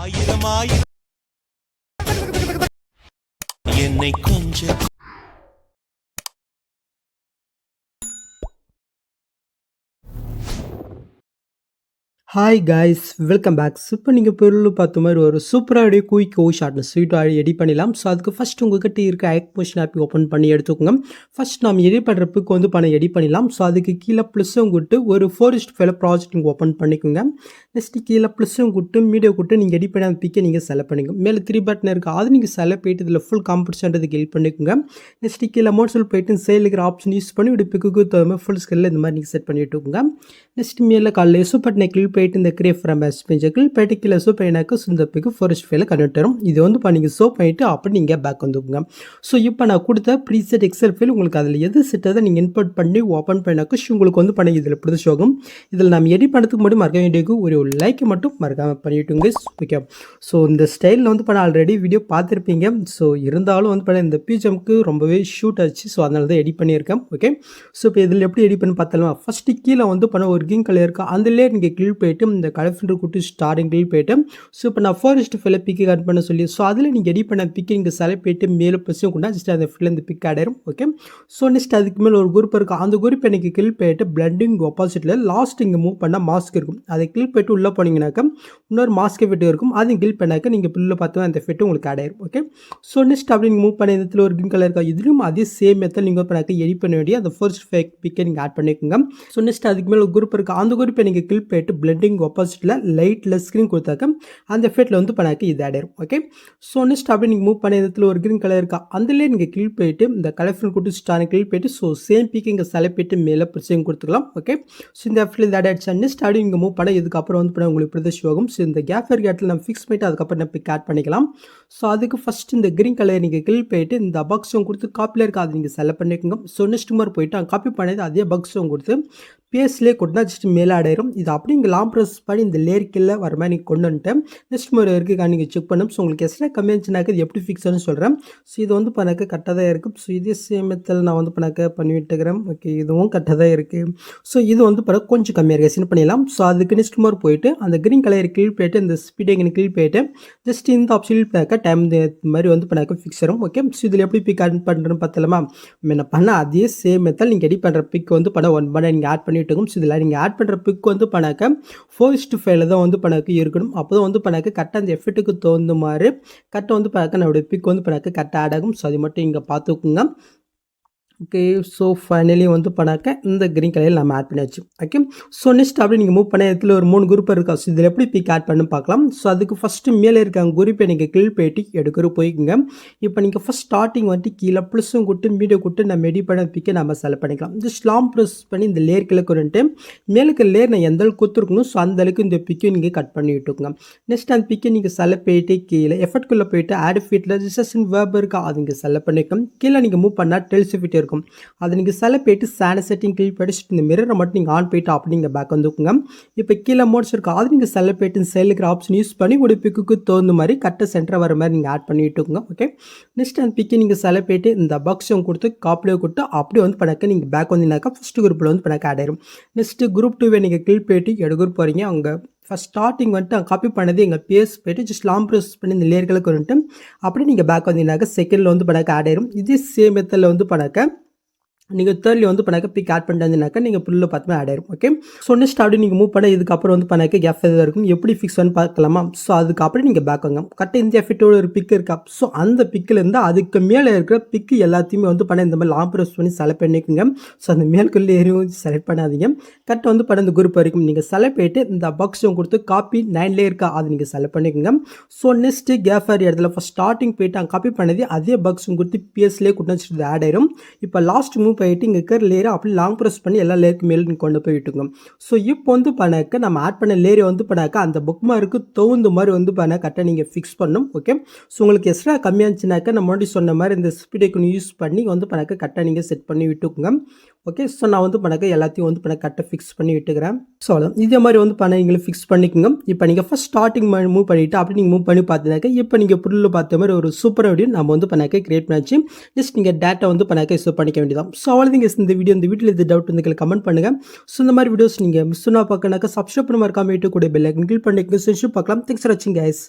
ஆயிரம் ஆயிரம் என்னை கொஞ்சம் ஹாய் காய்ஸ் வெல்கம் பேக். இப்போ நீங்கள் பொருள் பார்த்த மாதிரி ஒரு சூப்பராக குயிக் ஷார்ட்னு ஸ்வீட்டாக எடிட் பண்ணிடலாம். ஸோ அதுக்கு ஃபஸ்ட் உங்கள்கிட்ட இருக்க ஆக்மோஷன் ஆப்பி ஓப்பன் பண்ணி எடுத்துக்கோங்க. ஃபஸ்ட் நம்ம எடிட் பண்ணுறதுக்கு வந்து பணம் எடிட் பண்ணிடலாம். ஸோ அதுக்கு கீழே ப்ளஸ்ஸும் கொடுத்து ஒரு 4:5 ப்ராஜெக்ட் நீங்கள் ஓப்பன் பண்ணிக்கோங்க. நெக்ஸ்ட்டு கீழே ப்ளஸ்ஸும் கொடுத்து மீடியோ கொடுத்து நீங்கள் எடிட் பண்ணி அந்த பிக்கை நீங்கள் செலக்ட் பண்ணிக்கோங்க. மேலே 3 பட்டன் இருக்குது, அது நீங்கள் செலக்ட் போயிட்டு இதில் ஃபுல் காம்படிஷன்றதுக்கு ஹெல்ப் பண்ணிக்கோங்க. நெக்ஸ்ட்டு கீழே மோட்ஸில் போயிட்டு சேல் இருக்கிற ஆப்ஷன் யூஸ் பண்ணி ஒரு பிக்கு தகுந்த ஃபுல் ஸ்கில்ல இந்த மாதிரி நீங்கள் செட் பண்ணி விட்டுக்கோங்க. நெக்ஸ்ட் மேலே காலையில் எசோ பட்டனை கிளிக் போயிட்டு இந்த கிரியேட் ஃப்ரம் பேஜை கிளிக் போயிட்டு கீழே சோ பண்ணினாக்க இந்த பிக்கு 4:5 கன்வெர்ட் வரும். இது வந்து நீங்கள் சோ பண்ணிவிட்டு அப்படி நீங்கள் பேக் வந்துக்குங்க. ஸோ இப்போ நான் கொடுத்த ப்ரீசெட் எக்ஸல் ஃபைல் உங்களுக்கு அதில் எது செட்டதை நீங்கள் இன்புட் பண்ணி ஓப்பன் பண்ணினாக்க உங்களுக்கு வந்து பண்ணி இதில் இப்படி ஷோகும். இதில் நம்ம எடிட் பண்ணுறதுக்கு மட்டும் மறக்க வேண்டியது ஒரு லைக் மட்டும் மறக்காமல் பண்ணிவிட்டுங்க. ஓகே, ஸோ இந்த ஸ்டைலில் வந்து பண்ண ஆல்ரெடி வீடியோ பார்த்துருப்பீங்க. ஸோ இருந்தாலும் வந்து பண்ண இந்த பிஜிஎம்க்கு ரொம்பவே ஷூட் ஆச்சு. ஸோ அதனால தான் எடிட் பண்ணியிருக்கேன். ஓகே, ஸோ இப்போ இதில் எப்படி எடிட் பண்ணி பார்த்தலாம். ஃபஸ்ட்டு கீழே வந்து பண்ண ஒரு கிரீன் கலர் இருக்கா, அதிலே நீங்கள் கிளிக் போயிட்டு இந்த கலர் ஃபில்டர் கூட்டு ஸ்டாரிங் கிளிக் போயிட்டு ஸோ இப்போ நான் 4:5 பிக்கு கட் பண்ண சொல்லி ஸோ அதில் நீங்கள் எடிட் பண்ண பிக்கு நீங்கள் செலக்ட் போயிட்டு மேலே ப்ளஸ்ஸும் கொண்டா ஜஸ்ட் அந்த ஃபில் இந்த பிக் ஆட் ஆயிரும். ஓகே, ஸோ நெக்ஸ்ட் அதுக்கு மேலே ஒரு குரூப் இருக்குது, அந்த குரூப் எனக்கு கிளிக் போயிட்டு பிளண்டிங் ஆப்போசிட்டில் லாஸ்ட் இங்கே மூவ் பண்ணால் மாஸ்க் இருக்கும், அதை கிளிக் போயிட்டு உள்ளே போனீங்கன்னாக்கா இன்னொரு மாஸ்க் எஃபெக்ட் இருக்கும், அதையும் கிளிக் பண்ணாக்க நீங்கள் பில்ல பார்த்தோம் அந்த எஃபெக்ட் உங்களுக்கு ஆட் ஆயிரும். ஓகே, ஸோ நெக்ஸ்ட் அப்படி நீங்கள் மூவ் பண்ண இடத்துல ஒரு கிரீன் கலர் இருக்கா, இதுலையும் அதே சேம் மெத்தட் நீங்கள் பண்ணாக்க எடிட் பண்ண வேண்டிய அந்த 4:5 பிக்கை நீங்கள் ஆட் பண்ணிக்கோங்க. ஸோ நெக்ஸ்ட் அதுக்கு மேலே ஒரு குரூப் இருக்குது, அந்த குரூப்பை நீங்கள் கிளிக் போயிட்டு பிளண்டிங் ஆப்போசிட்டில் லைட்டில் ஸ்க்ரீன் கொடுத்தாக்க அந்த எஃபெக்ட்டில் வந்து பண்ணாக்க இது ஆட் ஆயிரும். ஓகே, ஸோ நெக்ஸ்ட் அப்படி நீங்கள் மூவ் பண்ண இடத்துல ஒரு கிரீன் கலர் இருக்கா, அதுலேயே நீங்கள் கிளிக் போயிட்டு இந்த கலர்ஃபுல் கொடுத்து ஸ்டார் கிளிக் போயிட்டு ஸோ சேம் பிக்கு இங்கே செலக்ட் போயிட்டு மேலே பிரச்சனை கொடுத்துக்கலாம். ஓகே, ஸோ இந்த எஃபெக்ட் இது ஆட் ஆயிடுச்சு. நெக்ஸ்ட் அப்படி நீங்கள் மூவ் பண்ண இதுக்கப்புறம் வந்து பண்ண உங்களுக்கு பிரதேஷ் ஆகும். ஸோ இந்த கேப் இடத்துல நம்ம ஃபிக்ஸ் பண்ணிட்டு அதுக்கப்புறம் நம்ம பிக் ஆட் பண்ணிக்கலாம். ஸோ அதுக்கு ஃபஸ்ட் இந்த கிரீன் கலர் நீங்கள் கிளிக் போயிட்டு இந்த பாக்ஸும் கொடுத்து காப்பியில் இருக்க அதை நீங்கள் செலக்ட் பண்ணிக்கோங்க. ஸோ நெக்ஸ்ட் மாதிரி போயிட்டு அங்கே காப்பி பண்ணது அதே பாக்ஸும் கொடுத்து பேஸ்லேயே கொட்டினா ஜஸ்ட் மேலே ஆடாயிரும். இது அப்படி இங்கே லாங் ப்ரெஸ் பண்ணி இந்த லேரிக்கில் வர மாதிரி நீங்கள் கொண்டு வந்துட்டு நெக்ஸ்ட் மாதிரி இருக்குது நீங்கள் செக் பண்ணணும். ஸோ உங்களுக்கு எக்ஸ்ட்ரா கம்மியாச்சுனாக்க இது எப்படி ஃபிக்ஸ்னு சொல்கிறேன். ஸோ இது வந்து பண்ணாக்க கரெக்டாக தான் இருக்குது. ஸோ இதே சேமத்தில் நான் வந்து பண்ணாக்க பண்ணி விட்டுக்கிறேன். ஓகே, இதுவும் கரெக்டாக தான் இருக்குது. ஸோ இது வந்து பண்ண கொஞ்சம் கம்மியாக இருக்குது, சின்ன பண்ணிடலாம். ஸோ அதுக்கு நெக்ஸ்ட் மாதிரி போயிட்டு அந்த கிரீன் கலர் கீழ் போயிட்டு இந்த ஸ்பீடை இங்கே கீழ் போயிட்டு ஜஸ்ட் இந்த ஆப்ஷன் பார்க்க டைம் இந்த மாதிரி வந்து பண்ணாக்க ஃபிக்ஸ் ஆகும். ஓகே, ஸோ இதில் எப்படி பிக் ஆட் பண்ணுறேன்னு பார்த்தலாமா. என்ன பண்ண அதே சேம் மெத்தட் நீங்கள் எடிட் பண்ணுற பிக் வந்து பண்ண 1 பண்ண நீங்கள் ஆட் பண்ணிவிட்டுக்கும். ஸோ இதில் நீங்கள் ஆட் பண்ணுற பிக் வந்து பண்ணாக்க 4:5 தான் வந்து பண்ணாக்க இருக்கணும். அப்போ தான் வந்து பண்ணாக்க கரெக்டாக அந்த எஃபெக்ட்டுக்கு தகுந்த மாதிரி கரெக்டாக வந்து பண்ணாக்க நம்மளுடைய பிக் வந்து பண்ணாக்க கரெக்டாக ஆட் ஆகும். ஸோ அது மட்டும் இங்கே பார்த்துக்குங்க. ஓகே, ஸோ ஃபைனலி வந்து பண்ணாக்க இந்த கிரீன் கலரில் நம்ம ஆட் பண்ணியாச்சு. ஓகே, ஸோ நெக்ஸ்ட் அப்படி நீங்கள் மூவ் பண்ண இடத்துல ஒரு 3 குரூப் இருக்கா. ஸோ இதில் எப்படி பிக் ஆட் பண்ணு பார்க்கலாம். ஸோ அதுக்கு ஃபஸ்ட்டு மேலே இருக்க குரூப்பை நீங்கள் கிளிக் போயிட்டு எடுக்கிற போய்க்குங்க. இப்போ நீங்கள் ஃபஸ்ட் ஸ்டார்டிங் வந்துட்டு கீழே ப்ளஸ்ஸும் கொடுத்து மீடியோ கொடுத்து நம்ம எடிட் பண்ண பிக்கை நம்ம செலக்ட் பண்ணிக்கலாம். ஜஸ்ட் லாங் ப்ரெஸ் பண்ணி இந்த லேர் கிழக்கு வந்துட்டு மேலுக்கு லேர் நான் எந்த அளவுக்கு கொடுத்துருக்கணும் ஸோ அந்த அளவுக்கு இந்த பிக்கை நீங்கள் கட் பண்ணி விட்டுக்குங்க. நெக்ஸ்ட் அந்த பிக்கை நீங்கள் செலக்ட் போயிட்டு கீழே எஃபெக்ட்குள்ளே போயிட்டு ஆட் ஃபீட்டில் ரிஜிஸ்ட்ரேஷன் வேர்ப் இருக்கா, அது நீங்கள் செலக்ட் பண்ணிக்கலாம். கீழே நீங்கள் மூவ் பண்ணால் டெல்ஸ் ஃபிட் இருக்கும், அதை நீங்கள் செலக்ட் போயிட்டு சேன செட்டிங் கிளிக் போயிட்டு இந்த மிரரை மட்டும் நீங்கள் ஆன் போயிட்டு அப்படி நீங்கள் பேக் வந்துக்குங்க. இப்போ கீழே மோட்ஸ் இருக்கா, அது நீங்கள் செலக்ட் போயிட்டு சைடில் இருக்கிற ஆப்ஷன் யூஸ் பண்ணி ஒரு பிக்கு தகுந்த மாதிரி கரெக்டாக சென்டர் வர மாதிரி நீங்கள் ஆட் பண்ணி விட்டுக்குங்க. ஓகே, நெக்ஸ்ட் அந்த பிக்கை நீங்கள் செலக்ட் போயிட்டு இந்த பாக்ஸும் கொடுத்து காப்பிலே கொடுத்து அப்படியே வந்து பண்ணாக்க நீங்கள் பேக் வந்தீங்கன்னாக்கா ஃபஸ்ட்டு குரூப்பில் வந்து பண்ணாக்க ஆட் ஆயிரும். நெக்ஸ்ட்டு குரூப் 2 நீங்கள் கிளிக் போயிட்டு எடுக்க போகிறீங்க. அவங்க ஃபஸ்ட் ஸ்டார்டிங் வந்துட்டு காப்பி பண்ணது எங்கள் பேஸ் போய்ட்டு ஜஸ்ட் லாங் ப்ரெஸ் பண்ணி இந்த லேர்களுக்கு வந்துட்டு அப்படியே நீங்கள் பேக் வந்தீங்கன்னாக்கா செகண்டில் வந்து பண்ணாக்க ஆட் ஆயிரும். இதே சேம் மெத்தடில் வந்து பண்ணாக்க நீங்கள் தேர்ட்லி வந்து பண்ணாக்க பிக் ஆட் பண்ணிட்டாங்கனாக்கா நீங்கள் புல்ல பார்த்துமே ஆட் ஆயிரும். ஓகே, ஸோ நெக்ஸ்ட் அப்படி நீங்கள் மூவ் பண்ண இதுக்கப்புறம் வந்து பண்ணாக்க கேப் எதாவது இருக்கும், எப்படி ஃபிக்ஸ் பண்ணி பார்க்கலாமா. ஸோ அதுக்கப்புறம் நீங்கள் பேக் வாங்க கரெக்டாக இந்த எஃபெக்டோட ஒரு பிக் இருக்கா. ஸோ அந்த பிக்கில் இருந்தால் அதுக்கு மேலே இருக்கிற பிக்கு எல்லாத்தையுமே வந்து பண்ண இந்த மாதிரி லாங் ப்ரெஸ் பண்ணி செலக்ட் பண்ணிக்கோங்க. ஸோ அந்த மேல்குள்ளே ஏறியும் செலக்ட் பண்ணாதீங்க. கரெக்டாக வந்து பண்ண இந்த குரூப் வரைக்கும் நீங்கள் செலக்ட் போயிட்டு இந்த பாக்ஸும் கொடுத்து காப்பி 9லே இருக்கா அது நீங்கள் செலக்ட் பண்ணிக்கோங்க. ஸோ நெக்ஸ்ட்டு கேஃபர் இடத்துல ஃபஸ்ட் ஸ்டார்டிங் போயிட்டு அங்கே காப்பி பண்ணது அதே பாக்ஸும் கொடுத்து பிஎஸ்லேயே கொடுத்து ஆட் ஆயிரும். இப்போ லாஸ்ட் மூவ் போயிட்டு இங்கே இருக்கிற லேரை அப்படி லாங் ப்ரெஸ் பண்ணி எல்லா லேருக்கு மேலே கொண்டு போய் விட்டுங்க. ஸோ இப்போ வந்து பண்ணாக்க நம்ம ஆட் பண்ண லேரை வந்து பண்ணாக்க அந்த புக் மார்க்கு தகுந்த மாதிரி வந்து பண்ண கரெக்டாக நீங்கள் ஃபிக்ஸ் பண்ணணும். ஓகே, ஸோ உங்களுக்கு எக்ஸ்ட்ரா கம்மியாச்சுனாக்கா நம்ம முன்னாடி சொன்ன மாதிரி இந்த ஸ்பீடை யூஸ் பண்ணி வந்து பண்ணாக்க கரெக்டாக நீங்கள் செட் பண்ணி விட்டுக்குங்க. ஓகே, ஸோ நான் வந்து பண்ணாக்க எல்லாத்தையும் வந்து பண்ண கரெக்டாக ஃபிக்ஸ் பண்ணி விட்டுக்கிறேன். ஸோ அவ்வளோ இதே மாதிரி வந்து பண்ண நீங்களும் ஃபிக்ஸ் பண்ணிக்கோங்க. இப்போ நீங்கள் ஃபஸ்ட் ஸ்டார்டிங் மூவ் பண்ணிவிட்டு அப்படி நீங்கள் மூவ் பண்ணி பார்த்தீங்கன்னாக்கா இப்போ நீங்கள் பொருள் பார்த்த மாதிரி ஒரு சூப்பர் வீடியோ நம்ம வந்து பண்ணாக்க கிரியேட் பண்ணிச்சு. ஜஸ்ட் நீங்கள் டேட்டா வந்து பண்ணாக்க யூஸ் பண்ணிக்க வேண்டியதான். ஸோ அவ்வளோ நீங்கள் இந்த வீட்டில் இது டவுட் வந்து கமெண்ட் பண்ணுங்கள். ஸோ இந்த மாதிரி வீடியோஸ் நீங்கள் மிஸ் பண்ணால் பார்க்கணாக்கா சப்ஸ்கிரைப் பண்ண மறக்காம வீட்டு கூட பெல் ஐக்கன் கிளிக் பண்ணிக்கோங்க. பார்க்கலாம். தேங்க்ஸ் ஃபார் வாட்சிங் கைஸ்.